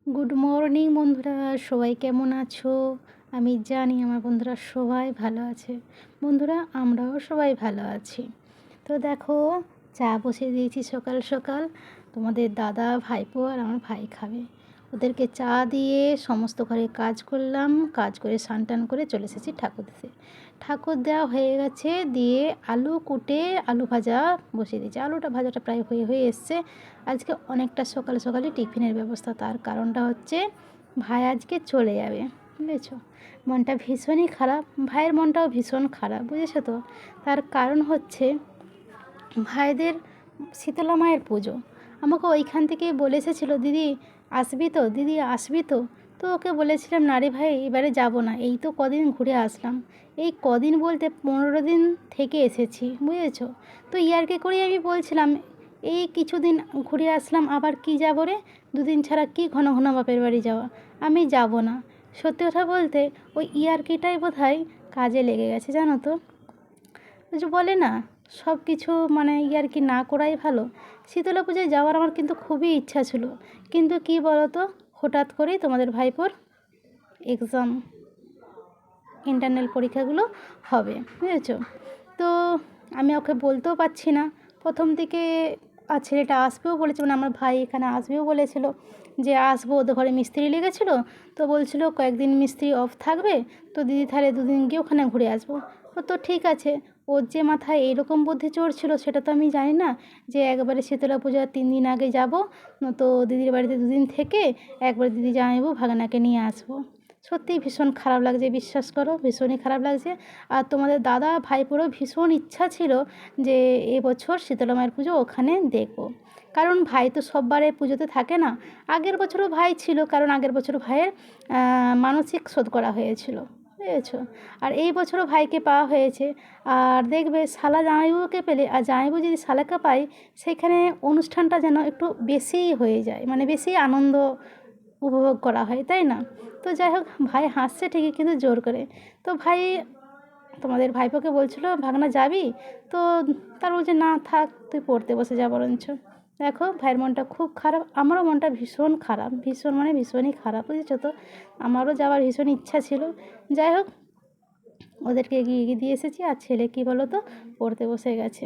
Good morning বন্ধুরা, সবাই কেমন আছো? আমি জানি আমার বন্ধুরা সবাই ভালো আছে। বন্ধুরা, আমরাও সবাই ভালো আছি। তো দেখো, চা বসিয়ে দিয়েছি সকাল সকাল। তোমাদের দাদা, ভাইপো আর আমার ভাই খাবে। ওদেরকে চা দিয়ে সমস্ত ঘরে কাজ করলাম, কাজ করে স্নান টান করে চলে এসেছি ঠাকুর দিতে। ঠাকুর দেওয়া হয়ে গেছে, দিয়ে আলু কুটে আলু ভাজা বসিয়ে দিয়েছি। আলুটা ভাজাটা প্রায় হয়ে এসছে। আজকে অনেকটা সকাল সকালই টিফিনের ব্যবস্থা, তার কারণটা হচ্ছে ভাই আজকে চলে যাবে, বুঝেছো? মনটা ভীষণই খারাপ, ভাইয়ের মনটাও ভীষণ খারাপ, বুঝেছো তো? তার কারণ হচ্ছে ভাইদের শীতলা মায়ের পুজো। আমাকে ওইখান থেকে বলে এসেছিলো, দিদি আসবি তো, দিদি আসবি তো। তো ওকে বলেছিলাম, না রে ভাই, এবারে যাব না, এই তো কদিন ঘুরে আসলাম। এই কদিন বলতে 15 দিন থেকে এসেছি, বুঝেছো? তো ইয়ার্কি করেই আমি বলছিলাম, এই কিছুদিন ঘুরে আসলাম, আবার কি যাব রে, দুদিন ছাড়া কি ঘন ঘন বাপের বাড়ি যাওয়া, আমি যাব না। সত্যি কথা বলতে ওই ইয়ার্কিটাই বোধহয় কাজে লেগে গেছে, জানো তো? ওই যে বলে না, সব কিছু মানে ইয়ার্কি না করাই ভালো। শীতলা পূজায় যাওয়ার আমার কিন্তু খুবই ইচ্ছা ছিল, কিন্তু কি বলো তো, হঠাৎ করেই তোমাদের ভাইপোর এক্সাম, ইন্টারনাল পরীক্ষাগুলো হবে, বুঝেছো? তো আমি ওকে বলতেও পারছি না প্রথম থেকে। আর ছেলেটা আসবেও বলেছে, মানে আমার ভাই এখানে আসবেও বলেছিল যে আসবো, ওদের ঘরে মিস্ত্রি লেগেছিলো। তো বলছিল কয়েকদিন মিস্ত্রি অফ থাকবে, তো দিদি তাহলে দুদিন গিয়ে ওখানে ঘুরে আসবো। ও তো ঠিক আছে, ওর যে মাথায় এইরকম বুদ্ধি চড়ছিল সেটা তো আমি জানি না, যে একবারে শীতলা পূজার 3 দিন আগে যাব, তো দিদির বাড়িতে দুদিন থেকে একবার দিদি জামাইবু ভাগনাকে নিয়ে আসবো। সত্যিই ভীষণ খারাপ লাগছে, বিশ্বাস করো, ভীষণই খারাপ লাগছে। আর তোমাদের দাদা ভাইপোরও ভীষণ ইচ্ছা ছিল যে এবছর শীতলা মায়ের পুজো ওখানে দেখবো, কারণ ভাই তো সববারে পুজোতে থাকে না। আগের বছরও ভাই ছিল, কারণ আগের বছর ভাইয়ের মানসিক শোধ করা হয়েছিল, বুঝেছো? আর এই বছরও ভাইকে পাওয়া হয়েছে। আর দেখবে শালা জামাইবাবুকে পেলে আর জামাইবাবু যদি শালাকে পায়, সেখানে অনুষ্ঠানটা যেন একটু বেশিই হয়ে যায়, মানে বেশি আনন্দ উপভোগ করা হয়, তাই না? তো যাই হোক, ভাই হাসছে ঠিকই, কিন্তু জোর করে। তো ভাই তোমাদের ভাইপোকে বলছিল, ভাগনা যাবি তো? তার বলছে, না থাক, তুই পড়তে বসে যা বরঞ্চ। দেখো, ভাইয়ের মনটা খুব খারাপ, আমারও মনটা ভীষণ খারাপ, ভীষণ মানে ভীষণই খারাপ, বুঝেছো তো? আমারও যাওয়ার ভীষণ ইচ্ছা ছিল। যাই হোক, ওদেরকে এগিয়ে দিয়ে এসেছি। আর ছেলে কী বলো তো, পড়তে বসে গেছে।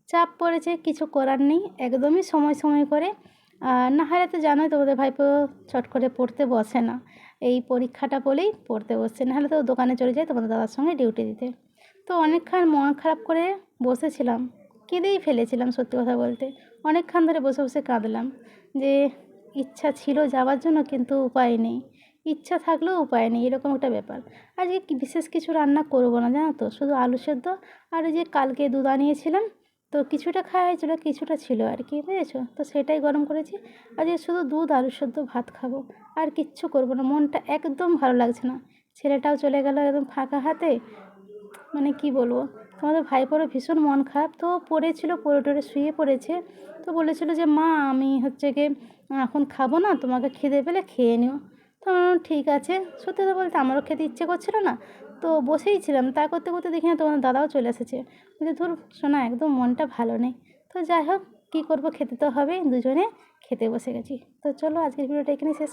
চাপ পড়েছে, কিছু করার নেই, একদমই সময় সময় করে। না হলে তো জানোই, তোমাদের ভাইপো চট করে পড়তে বসে না। এই পরীক্ষাটা বলেই পড়তে বসছে, নাহলে তো দোকানে চলে যায় তোমাদের দাদার সঙ্গে ডিউটি দিতে। তো অনেকক্ষণ মন খারাপ করে বসেছিলাম, কেঁদেই ফেলেছিলাম সত্যি কথা বলতে। অনেকক্ষণ ধরে বসে বসে কাঁদলাম, যে ইচ্ছা ছিল যাওয়ার জন্য, কিন্তু উপায় নেই। ইচ্ছা থাকলেও উপায় নেই, এরকম একটা ব্যাপার। আজকে বিশেষ কিছু রান্না করবো না, জানো তো, শুধু আলু সেদ্ধ আর ওই যে কালকে দুধ আনিয়েছিলাম, তো কিছুটা খাওয়া হয়েছিলো, কিছুটা ছিল আর কি, বুঝেছো? তো সেটাই গরম করেছি। আজকে শুধু দুধ আলু সেদ্ধ ভাত খাবো, আর কিচ্ছু করবো না। মনটা একদম ভালো লাগছে না। ছেলেটাও চলে গেল একদম ফাঁকা হাতে, মানে কি বলবো। তোমাদের ভাইপোরও ভীষণ মন খারাপ, তো পড়েছিল, পড়ে টরে শুয়ে পড়েছে। তো বলেছিল যে, মা আমি হচ্ছে গিয়ে এখন খাবো না, তোমাকে খিদে পেলে খেয়ে নিও। তো আমি বললাম, ঠিক আছে। সত্যি কথা বলতে আমারও খেতে ইচ্ছে করছিল না, তো বসেই ছিলাম। তা করতে করতে দেখি না তোমার দাদাও চলে এসেছে। বলছে, ধুর শোনা, একদম মনটা ভালো নেই। তো যাই হোক, কী করবো, খেতে তো হবেই, দুজনে খেতে বসে গেছি। তো চলো, আজকের ভিডিওটা এখানেই শেষ।